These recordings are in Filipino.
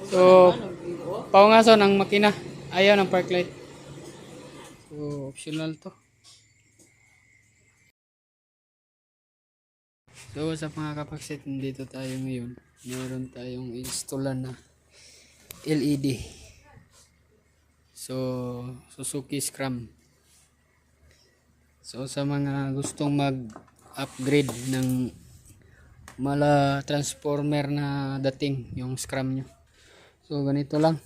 So, paungaso ng makina. Ayaw ng park light. So, optional to. So, sa mga kapaksit, dito tayo ngayon. Meron tayong installan na LED. So, Suzuki Scram. So, sa mga gustong mag-upgrade ng mala transformer na dating, yung Scram nyo. So, ganito lang.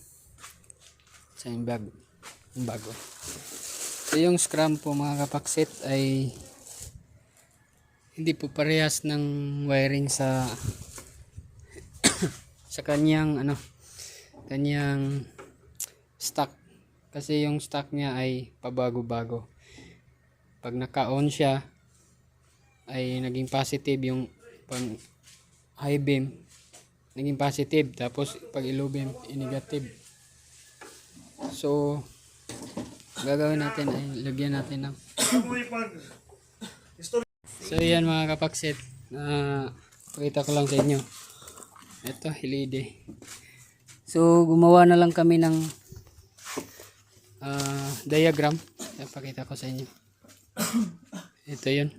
Sa yung bago. So, yung Scram po mga kapaksit ay hindi po parehas ng wiring sa kanyang kanyang stock, kasi yung stock niya ay pabago-bago. Pag naka-on siya ay naging positive, yung pang high beam naging positive, tapos pag low beam negative. So gagawin natin ay lagyan natin ng so yan mga kapaksit, pakita ko lang sa inyo ito LED. So gumawa na lang kami ng diagram. Pakita ko sa inyo. Ito yun.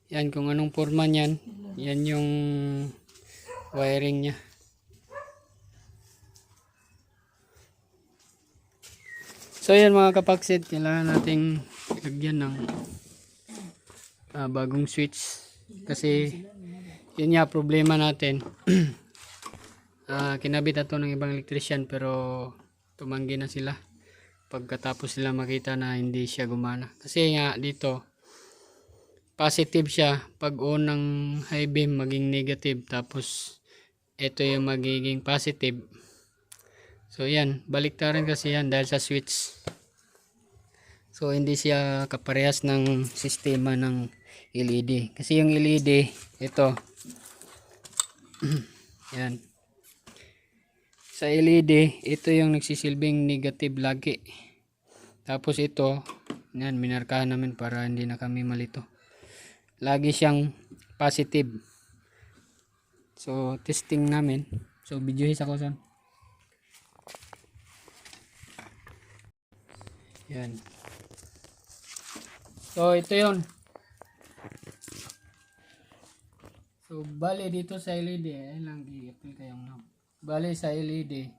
Yan kung anong forma niyan. Yan yung wiring niya. So yan mga kapaksit, kailangan nating lagyan ng bagong switch. Kasi yun nga problema natin. Kinabit na to ng ibang electrician pero tumanggi na sila pagkatapos sila makita na hindi siya gumana. Kasi nga dito positive siya, pag on ng high beam maging negative, tapos ito yung magiging positive. So yan, baliktaran kasi yan dahil sa switch. So hindi siya kaparehas ng sistema ng LED. Kasi yung LED ito yan. Sa LED, ito yung nagsisilbing negative lagi. Tapos ito, yan, minarkahan namin para hindi na kami malito. Lagi siyang positive. So, testing namin. So, videohis ako son. Yan. So, ito yun. So, bali dito sa LED, ayan lang, i-apply kayong no. Bali sa LED,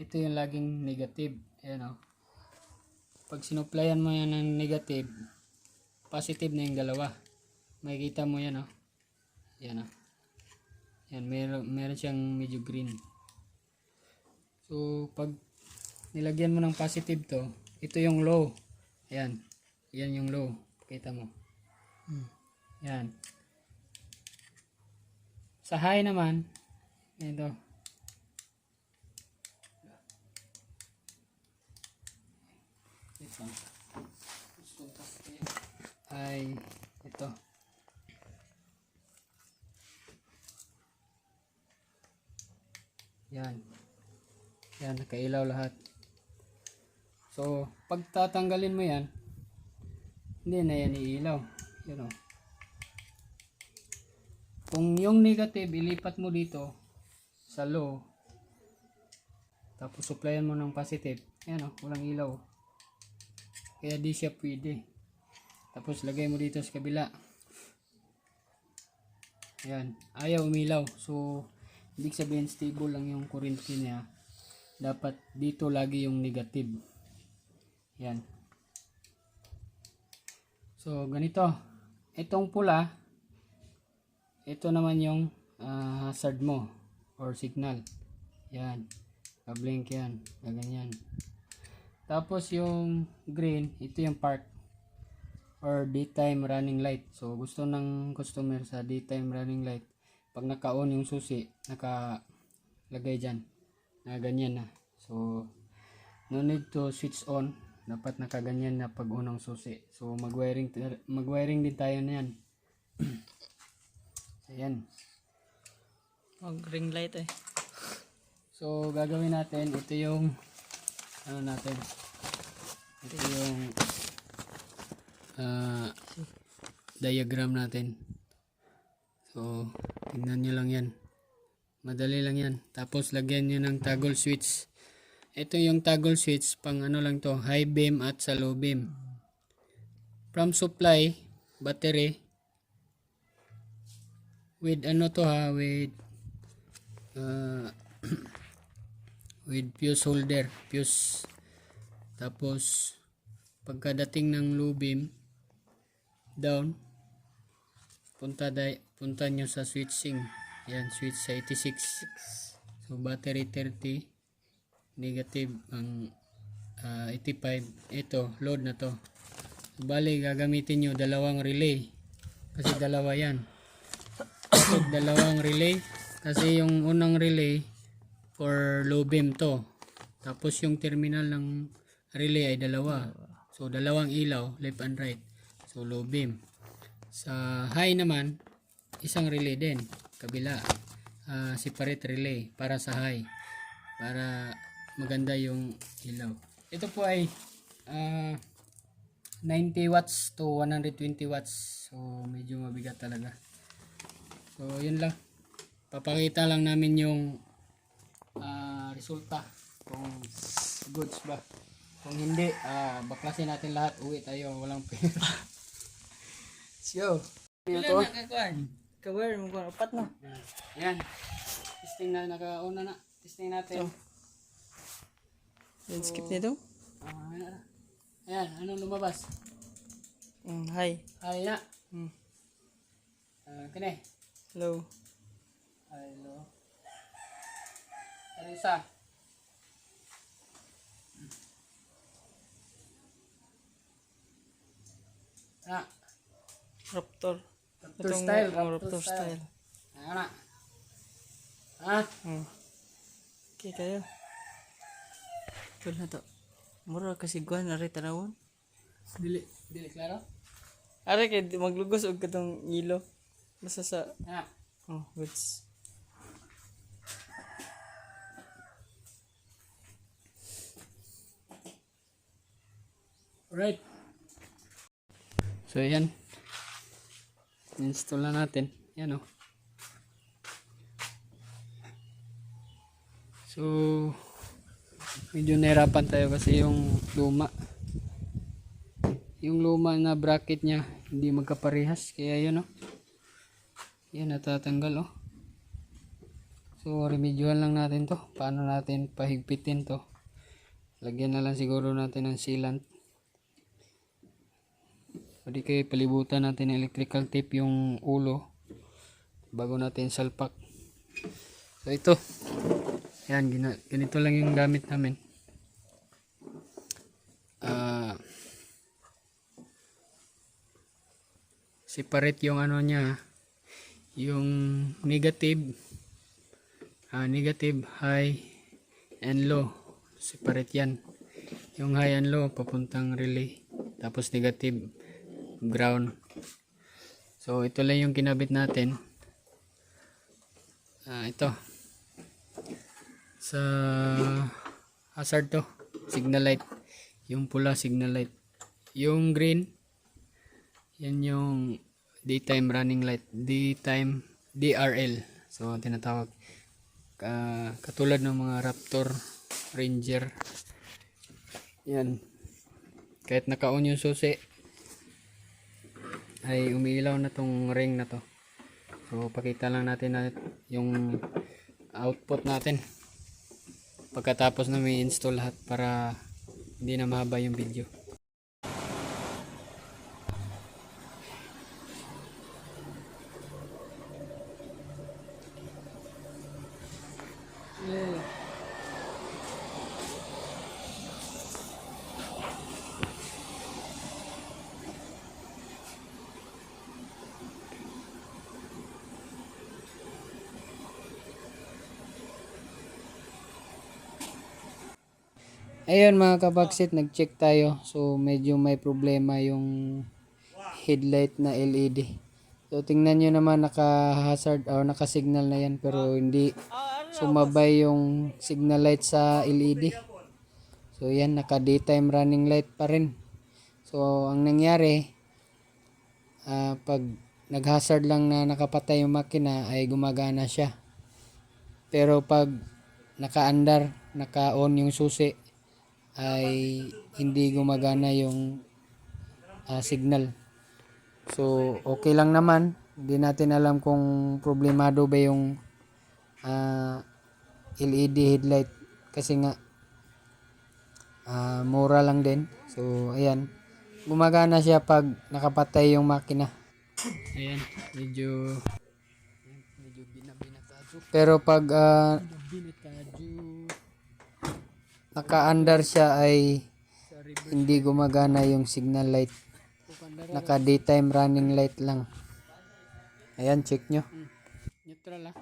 ito yung laging negative. Ayan o. Pag sinuplayan mo yan ng negative, positive na yung dalawa. Makikita mo yan o. Yan o. Yan, meron siyang medyo green. So, pag nilagyan mo ng positive to, ito yung low. Ayan. Yan yung low. Pakita mo. Yan. Sa high naman, ito. Ay ito. Yan. Yan, nakailaw lahat. So, pag tatanggalin mo yan, hindi na yan iilaw. Yan o. Kung yung negative, ilipat mo dito sa low, tapos supplyan mo ng positive, yan o, walang ilaw. Kaya di siya pwede. Tapos lagay mo dito sa kabila. Ayan, ayaw umilaw. So, ibig sabihin stable lang yung kuryente niya. Dapat dito lagi yung negative. Yan. So, ganito. Itong pula, ito naman yung hazard mo or signal. Yan. Kablink yan. Ganyan. Tapos yung green, ito yung park or daytime running light. So gusto ng customer sa daytime running light, pag naka-on yung susi, nakalagay dyan na ganyan na. So no need to switch on, dapat nakaganyan na pag on ng susi. So magwiring din tayo na yan. Ayan. Mag-ring light eh. So gagawin natin, ito yung natin. Ito yung diagram natin. So tingnan nyo lang yan. Madali lang yan. Tapos lagyan nyo ng toggle switch. Ito yung toggle switch pang ano lang to, high beam at sa low beam. From supply, battery, with ano to ha, uh, with fuse holder, fuse. Tapos pagkadating ng low beam, down, punta nyo sa switching. Yan, switch sa 86. So battery 30, negative ang 85. Ito, load na to. Bali, gagamitin nyo dalawang relay. Kasi dalawa yan. Ito, dalawang relay. Kasi yung unang relay for low beam to. Tapos yung terminal ng relay ay dalawa. So, dalawang ilaw, left and right. So, low beam. Sa high naman, isang relay din. Kabila. Separate relay para sa high. Para maganda yung ilaw. Ito po ay 90 watts to 120 watts. So, medyo mabigat talaga. So, yun lang. Papakita lang namin yung resulta. Kung goods ba. Kung hindi, baklasin natin lahat. Uwi tayo. Walang pera. Let's go. Ito? Nakakuan. Cover mo ko apat no. Ayan. Testing na. Nakauna na. Testing natin. Then skip nito. Ayan. Anong lumabas? Hi. Ay na. Kene. Hello. Hello. Ano isa? Raptor. Raptor style. Raptor style. Ayan na. Okay kayo. Cool na to. Mura kasi guan ari tanawon. Dili klaro? Ari kay maglugos og katong ilo. Basta sa Ayan. goods. Alright. So, ayan. Install na natin. Yan o. So, medyo nahirapan tayo kasi yung luma. Yung luma na bracket niya, hindi magkaparehas. Kaya yun o. Yan, natatanggal o. So, remedyohan lang natin to. Paano natin pahigpitin to. Lagyan na lang siguro natin ng sealant. Pwede kayo palibutan natin ng electrical tape yung ulo bago natin salpak. So ito, yan, ganito lang yung gamit namin. Separate yung ano niya, yung negative, negative, high and low. Separate yan. Yung high and low papuntang relay, tapos negative ground. So ito lang yung kinabit natin. Ito sa hazard to, signal light. Yung pula signal light, yung green yan yung daytime running light, daytime DRL. So tinatawag katulad ng mga Raptor, Ranger. Yan, kahit naka-on yung susi ay umiilaw na tong ring na to. So pakita lang natin na yung output natin pagkatapos na may install lahat para hindi na mahaba yung video. Ayun mga kabaksit, nag-check tayo. So medyo may problema yung headlight na LED. So tingnan nyo naman, naka-hazard or naka-signal na yan pero hindi sumabay yung signal light sa LED. So yan, naka-daytime running light pa rin. So ang nangyari, pag nag-hazard lang na nakapatay yung makina ay gumagana siya. Pero pag naka-andar, naka-on yung susi, ay hindi gumagana yung signal. So, okay lang naman. Hindi natin alam kung problemado ba yung LED headlight. Kasi nga, mura lang din. So, ayan. Gumagana siya pag nakapatay yung makina. Ayan, medyo binatado. Pero pag naka-under siya ay hindi gumagana yung signal light. Naka daytime running light lang. Ayan, check nyo. Neutral ah.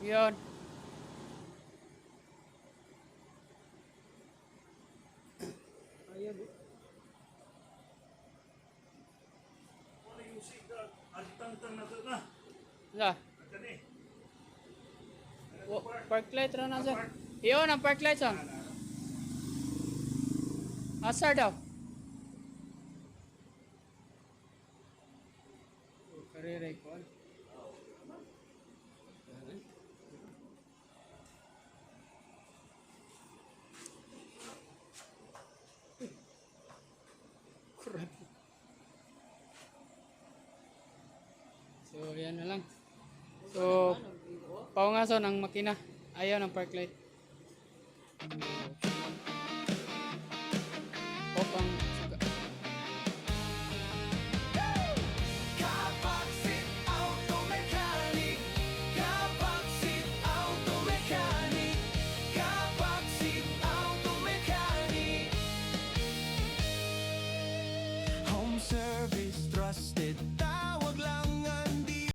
Yun. Lah. Park light ra na sir. Iyon ang park light son. Asar daw. Karere ko. So, yan na lang. So, paungason ang makina. Ayaw ng park light. Off ang